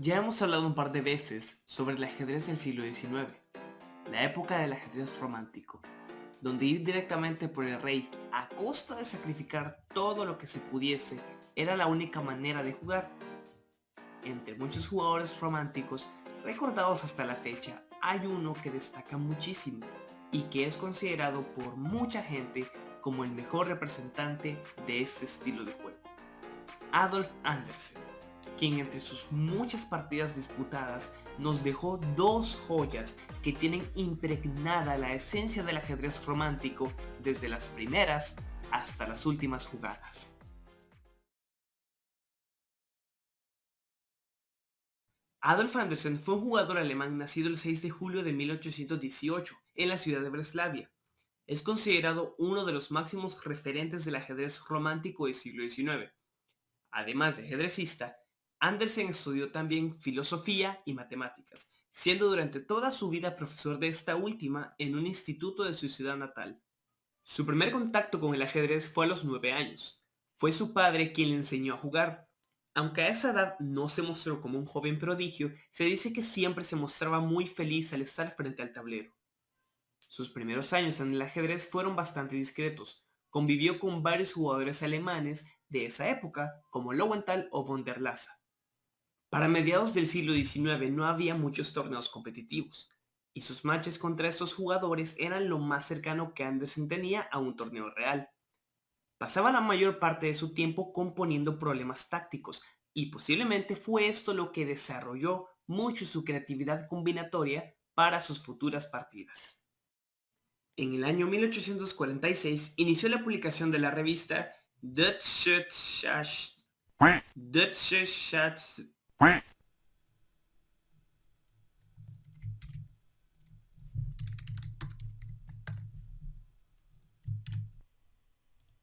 Ya hemos hablado un par de veces sobre el ajedrez del siglo XIX, la época del ajedrez romántico, donde ir directamente por el rey a costa de sacrificar todo lo que se pudiese era la única manera de jugar. Entre muchos jugadores románticos recordados hasta la fecha, hay uno que destaca muchísimo y que es considerado por mucha gente como el mejor representante de este estilo de juego: Adolf Anderssen, quien entre sus muchas partidas disputadas nos dejó dos joyas que tienen impregnada la esencia del ajedrez romántico desde las primeras hasta las últimas jugadas. Adolf Anderssen fue un jugador alemán nacido el 6 de julio de 1818 en la ciudad de Breslavia. Es considerado uno de los máximos referentes del ajedrez romántico del siglo XIX. Además de ajedrecista, Andersen estudió también filosofía y matemáticas, siendo durante toda su vida profesor de esta última en un instituto de su ciudad natal. Su primer contacto con el ajedrez fue a los 9 años. Fue su padre quien le enseñó a jugar. Aunque a esa edad no se mostró como un joven prodigio, se dice que siempre se mostraba muy feliz al estar frente al tablero. Sus primeros años en el ajedrez fueron bastante discretos. Convivió con varios jugadores alemanes de esa época, como Lowenthal o von der Lasa. Para mediados del siglo XIX no había muchos torneos competitivos, y sus matches contra estos jugadores eran lo más cercano que Andersen tenía a un torneo real. Pasaba la mayor parte de su tiempo componiendo problemas tácticos, y posiblemente fue esto lo que desarrolló mucho su creatividad combinatoria para sus futuras partidas. En el año 1846 inició la publicación de la revista Deutsche Schach. Deutsche Schach.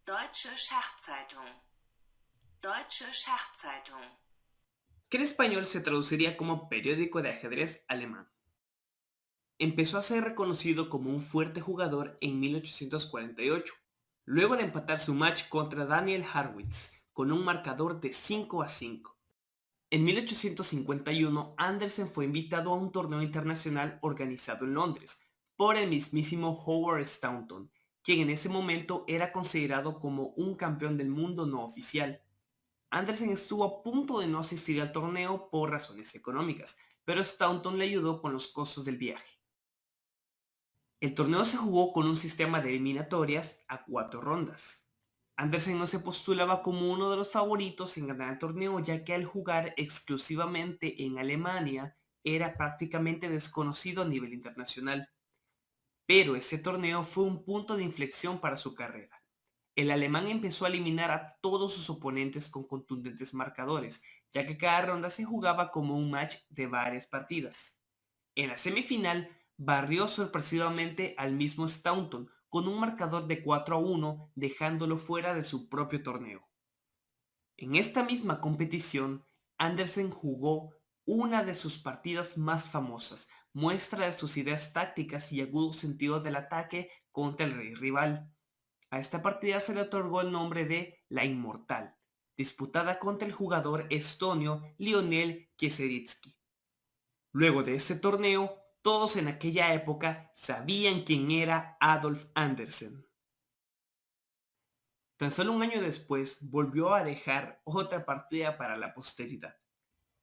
Deutsche Schachzeitung. Deutsche Schachzeitung. Que en español se traduciría como Periódico de Ajedrez Alemán. Empezó a ser reconocido como un fuerte jugador en 1848, luego de empatar su match contra Daniel Harrwitz con un marcador de 5-5. En 1851, Andersen fue invitado a un torneo internacional organizado en Londres por el mismísimo Howard Staunton, quien en ese momento era considerado como un campeón del mundo no oficial. Andersen estuvo a punto de no asistir al torneo por razones económicas, pero Staunton le ayudó con los costos del viaje. El torneo se jugó con un sistema de eliminatorias a 4 rondas. Andersen no se postulaba como uno de los favoritos en ganar el torneo, ya que al jugar exclusivamente en Alemania era prácticamente desconocido a nivel internacional. Pero ese torneo fue un punto de inflexión para su carrera. El alemán empezó a eliminar a todos sus oponentes con contundentes marcadores, ya que cada ronda se jugaba como un match de varias partidas. En la semifinal, barrió sorpresivamente al mismo Staunton con un marcador de 4-1, dejándolo fuera de su propio torneo. En esta misma competición, Andersen jugó una de sus partidas más famosas, muestra de sus ideas tácticas y agudo sentido del ataque contra el rey rival. A esta partida se le otorgó el nombre de La Inmortal, disputada contra el jugador estonio Lionel Kieseritsky. Luego de ese torneo, todos en aquella época sabían quién era Adolf Andersen. Tan solo un año después volvió a dejar otra partida para la posteridad.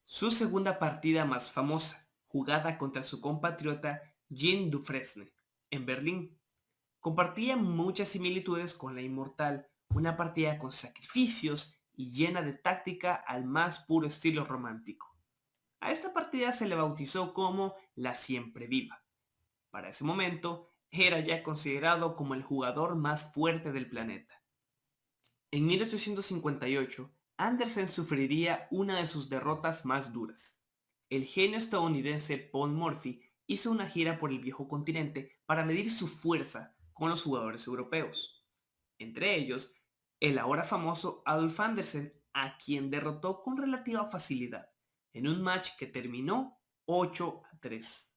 Su segunda partida más famosa, jugada contra su compatriota Jean Dufresne, en Berlín. Compartía muchas similitudes con La Inmortal, una partida con sacrificios y llena de táctica al más puro estilo romántico. A esta partida se le bautizó como la Siempre Viva. Para ese momento, era ya considerado como el jugador más fuerte del planeta. En 1858, Andersen sufriría una de sus derrotas más duras. El genio estadounidense Paul Morphy hizo una gira por el viejo continente para medir su fuerza con los jugadores europeos. Entre ellos, el ahora famoso Adolf Andersen, a quien derrotó con relativa facilidad, en un match que terminó 8-3.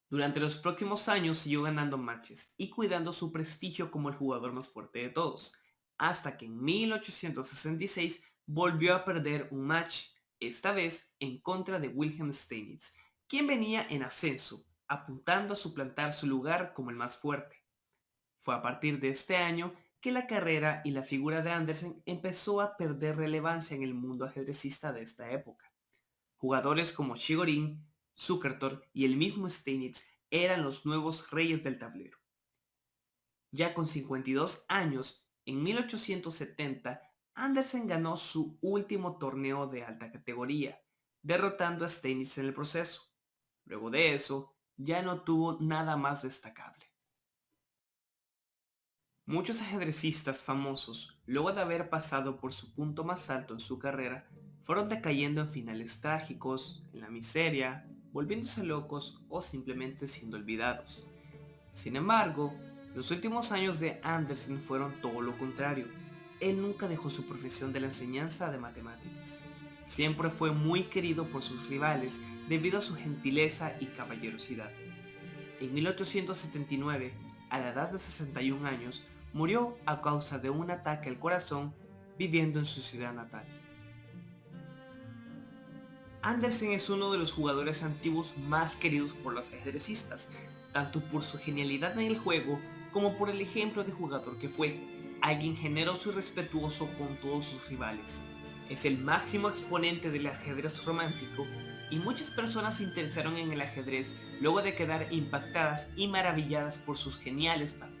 Durante los próximos años siguió ganando matches y cuidando su prestigio como el jugador más fuerte de todos, hasta que en 1866 volvió a perder un match esta vez en contra de Wilhelm Steinitz, quien venía en ascenso, apuntando a suplantar su lugar como el más fuerte. Fue a partir de este año que la carrera y la figura de Andersen empezó a perder relevancia en el mundo ajedrecista de esta época. Jugadores como Chigorin, Zukertort y el mismo Steinitz eran los nuevos reyes del tablero. Ya con 52 años, en 1870, Andersen ganó su último torneo de alta categoría, derrotando a Steinitz en el proceso. Luego de eso, ya no tuvo nada más destacable. Muchos ajedrecistas famosos, luego de haber pasado por su punto más alto en su carrera, fueron decayendo en finales trágicos, en la miseria, volviéndose locos o simplemente siendo olvidados. Sin embargo, los últimos años de Andersen fueron todo lo contrario. Él nunca dejó su profesión de la enseñanza de matemáticas. Siempre fue muy querido por sus rivales debido a su gentileza y caballerosidad. En 1879, a la edad de 61 años, murió a causa de un ataque al corazón viviendo en su ciudad natal. Andersen es uno de los jugadores antiguos más queridos por los ajedrecistas, tanto por su genialidad en el juego como por el ejemplo de jugador que fue, alguien generoso y respetuoso con todos sus rivales. Es el máximo exponente del ajedrez romántico y muchas personas se interesaron en el ajedrez luego de quedar impactadas y maravilladas por sus geniales partidas.